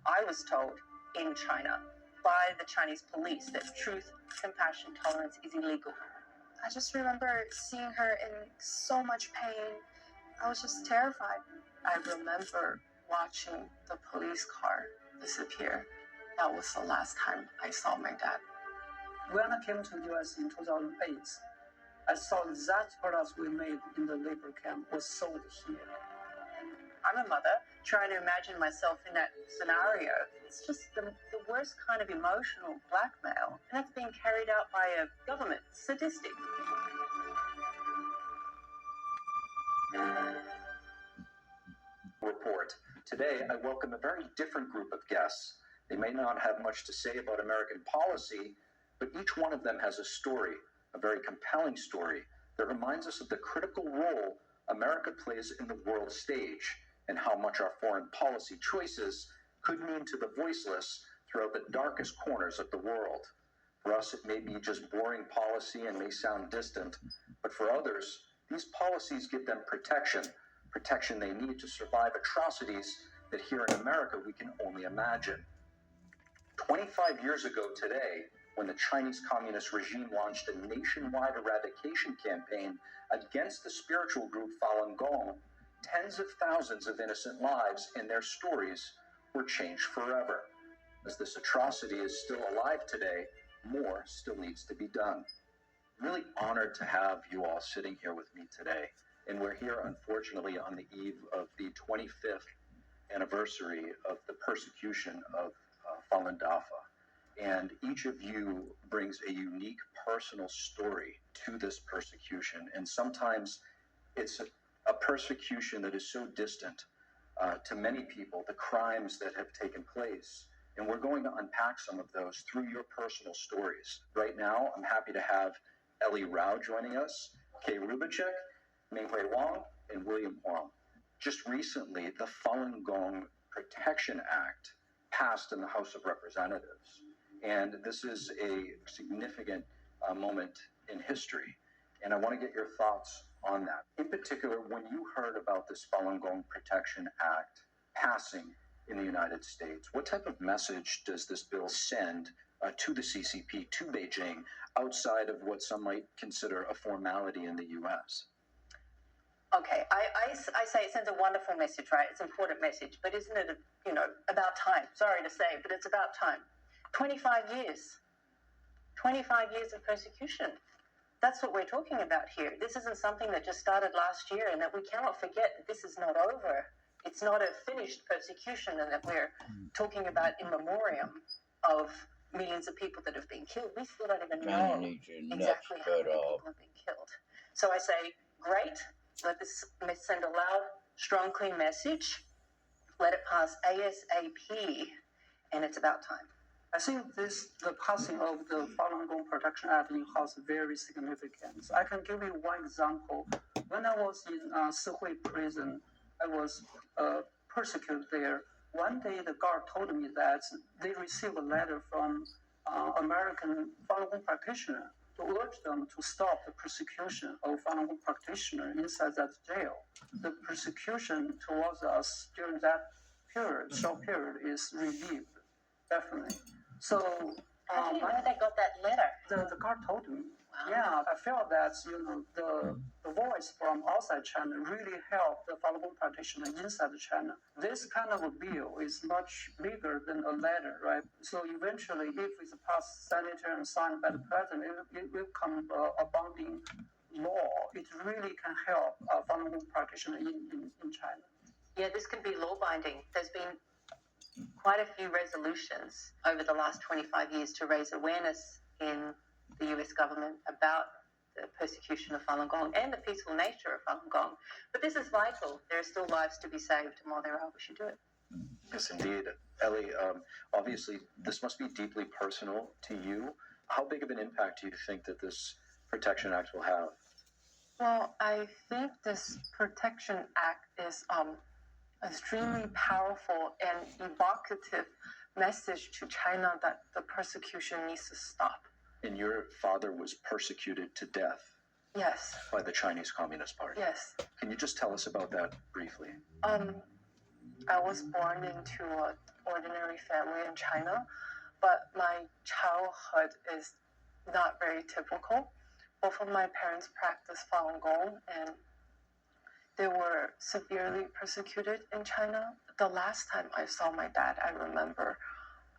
I was told in China by the Chinese police that truth, compassion, tolerance is illegal. I just remember seeing her in so much pain. I was just terrified. I remember watching the police car disappear. That was the last time I saw my dad. When I came to the US in 2008, I saw that products we made in the labor camp was sold here. I'm a mother trying to imagine myself in that scenario. It's just the worst kind of emotional blackmail, and it's being carried out by a government, sadistic. Report. Today, I welcome a very different group of guests. They may not have much to say about American policy, but each one of them has a story, a very compelling story, that reminds us of the critical role America plays in the world stage and how much our foreign policy choices could mean to the voiceless throughout the darkest corners of the world. For us, it may be just boring policy and may sound distant, but for others, these policies give them protection they need to survive atrocities that here in America we can only imagine. 25 years ago today, when the Chinese Communist regime launched a nationwide eradication campaign against the spiritual group Falun Gong, tens of thousands of innocent lives and their stories were changed forever. As this atrocity is still alive today, more still needs to be done. I'm really honored to have you all sitting here with me today. And we're here, unfortunately, on the eve of the 25th anniversary of the persecution of Falun Dafa. And each of you brings a unique personal story to this persecution. And sometimes it's a persecution that is so distant to many people, the crimes that have taken place. And we're going to unpack some of those through your personal stories. Right now, I'm happy to have Ellie Rao joining us, Kay Rubicek, Minghui Wang, and William Huang. Just recently, the Falun Gong Protection Act passed in the House of Representatives. And this is a significant moment in history. And I want to get your thoughts on that. In particular, when you heard about this Falun Gong Protection Act passing in the United States, what type of message does this bill send to the CCP, to Beijing, outside of what some might consider a formality in the U.S.? Okay, I say it sends a wonderful message, right? It's an important message, but isn't it, about time? Sorry to say, but it's about time. 25 years. 25 years of persecution. That's what we're talking about here. This isn't something that just started last year, and that we cannot forget that this is not over. It's not a finished persecution, and that we're talking about in memoriam of millions of people that have been killed. We still don't even know exactly how many people have been killed. So I say, great. Let this send a loud, strong, clean message. Let it pass ASAP, and it's about time. I think the passing of the Falun Gong Protection Act in House is very significant. I can give you one example. When I was in Sihui prison, I was persecuted there. One day, the guard told me that they received a letter from American Falun Gong practitioner to urge them to stop the persecution of Falun Gong practitioner inside that jail. The persecution towards us during that short period, is relieved, definitely. So, how do you know they got that letter? The guard told me. Wow. Yeah, I felt that the voice from outside China really helped the Falun Gong practitioner inside China. This kind of a bill is much bigger than a letter, right? So eventually, if it's passed sanitary and signed by the president, it will become a binding law. It really can help Falun Gong practitioner in China. Yeah, this could be law binding. There's been quite a few resolutions over the last 25 years to raise awareness in the US government about the persecution of Falun Gong and the peaceful nature of Falun Gong. But this is vital. There are still lives to be saved, and while they're out, we should do it. Yes, indeed. Ellie, obviously, this must be deeply personal to you. How big of an impact do you think that this Protection Act will have? Well, I think this Protection Act is extremely powerful and evocative message to China that the persecution needs to stop. And your father was persecuted to death Yes, by the Chinese Communist Party. yes. Can you just tell us about that briefly? I was born into an ordinary family in China, but my childhood is not very typical. Both of my parents practiced Falun Gong, and they were severely persecuted in China. The last time I saw my dad, I remember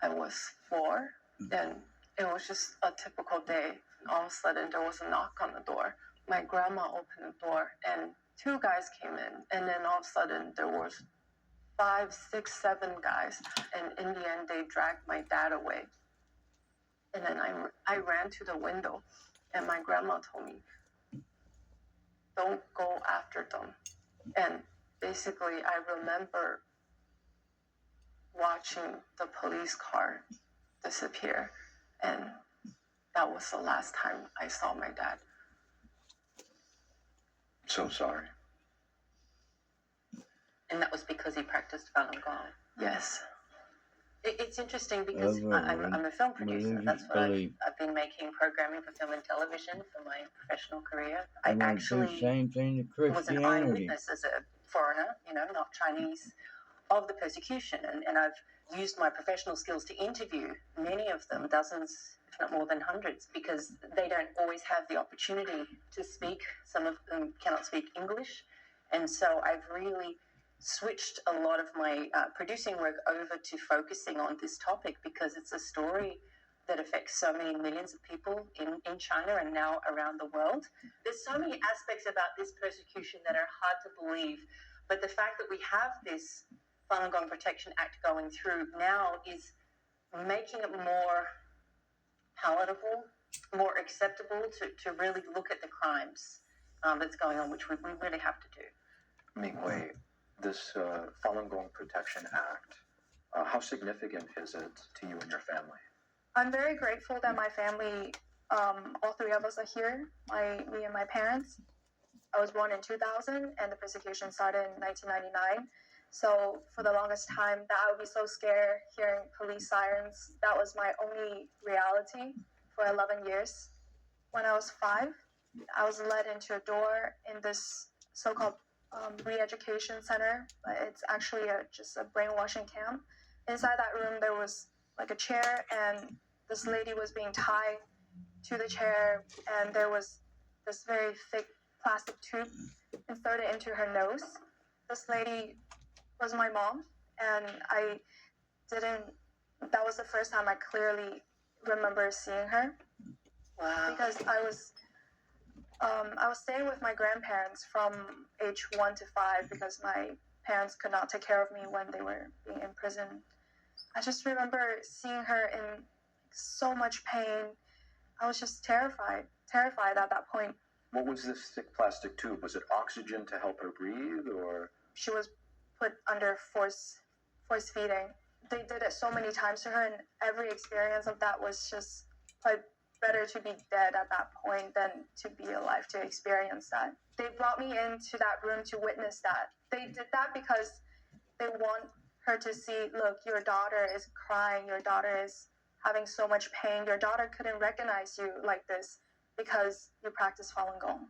I was 4, and it was just a typical day. And all of a sudden, there was a knock on the door. My grandma opened the door, and 2 guys came in, and then all of a sudden, there was 5, 6, 7 guys, and in the end, they dragged my dad away. And then I ran to the window, and my grandma told me, "Don't go after them." And basically, I remember watching the police car disappear, and that was the last time I saw my dad. So sorry. And that was because he practiced Falun Gong. Yes. It's interesting because Of a I'm a film producer. religious That's what belief. I've been making programming for film and television for my professional career. I And they do the actually same thing to was an Christianity. eyewitness as a foreigner, not Chinese, of the persecution. And I've used my professional skills to interview many of them, dozens, if not more than hundreds, because they don't always have the opportunity to speak. Some of them cannot speak English. And so I've really switched a lot of my producing work over to focusing on this topic because it's a story that affects so many millions of people in China and now around the world. There's so many aspects about this persecution that are hard to believe, but the fact that we have this Falun Gong Protection Act going through now is making it more palatable, more acceptable to really look at the crimes that's going on, which we really have to do. Mingwei, this Falun Gong Protection Act, how significant is it to you and your family? I'm very grateful that my family, all 3 of us are here, me and my parents. I was born in 2000 and the persecution started in 1999. So for the longest time that I would be so scared hearing police sirens. That was my only reality for 11 years. When I was 5, I was led into a door in this so-called re-education center. It's actually just a brainwashing camp. Inside that room, there was like a chair, and this lady was being tied to the chair, and there was this very thick plastic tube inserted into her nose. This lady was my mom, and that was the first time I clearly remember seeing her. Wow. Because I was staying with my grandparents from age 1 to 5 because my parents could not take care of me when they were being in prison. I just remember seeing her in so much pain. I was just terrified at that point. What was this thick plastic tube? Was it oxygen to help her breathe, or? She was put under force feeding. They did it so many times to her, and every experience of that was just like better to be dead at that point than to be alive to experience that. They brought me into that room to witness that. They did that because they want her to see, look, your daughter is crying, your daughter is having so much pain, your daughter couldn't recognize you like this because you practice Falun Gong.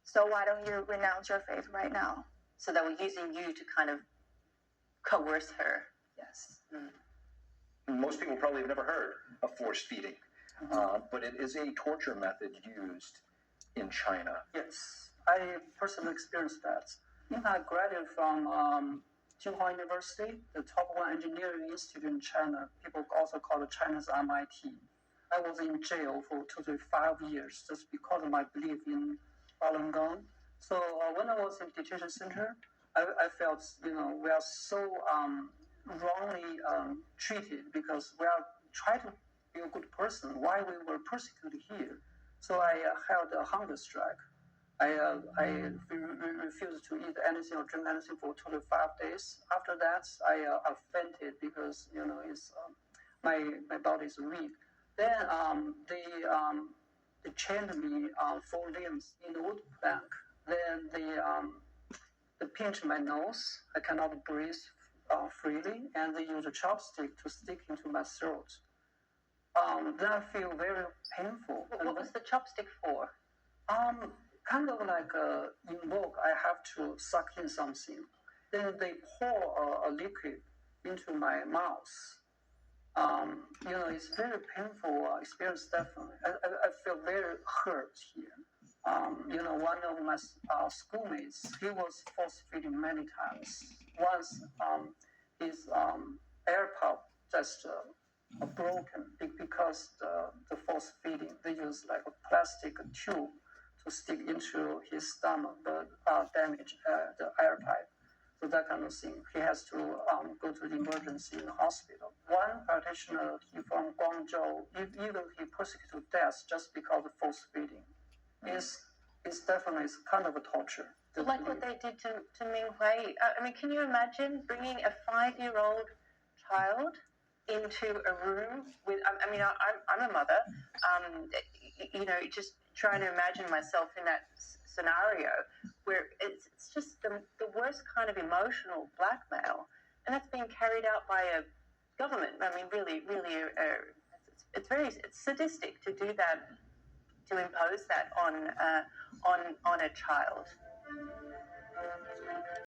So why don't you renounce your faith right now? So they were using you to kind of coerce her. Yes. Most people probably have never heard of force feeding, but it is a torture method used in China. Yes, I personally experienced that. I graduated from Tsinghua University, the top 1 engineering institute in China. People also call it China's MIT. I was in jail for 2 to 5 years just because of my belief in Falun Gong. So when I was in detention center, I felt, we are so wrongly treated because we are trying to be a good person. Why we were persecuted here? So I held a hunger strike. I refused to eat anything or drink anything for 25 days. After that, I fainted because it's my body is weak. Then they chained me 4 limbs in the wood plank. Then they pinched my nose. I cannot breathe freely, and they used a chopstick to stick into my throat. Then I feel very painful. What was the chopstick for? Kind of like in work, I have to suck in something. Then they pour a liquid into my mouth. It's very painful experience, definitely. I feel very hurt here. One of my schoolmates, he was force feeding many times. Once his air pump just broken because the force feeding, they use like a plastic tube to stick into his stomach, but damage the air pipe. So that kind of thing. He has to go to the emergency in the hospital. One practitioner, he from Guangzhou, even he persecuted to death just because of force feeding. It's definitely kind of a torture. Like what they did to Ming Hui. I mean, can you imagine bringing a 5-year-old child into a room with? I mean, I'm a mother. Just trying to imagine myself in that scenario where it's just the worst kind of emotional blackmail, and that's being carried out by a government. I mean, really, it's sadistic to do that, to impose that on a child.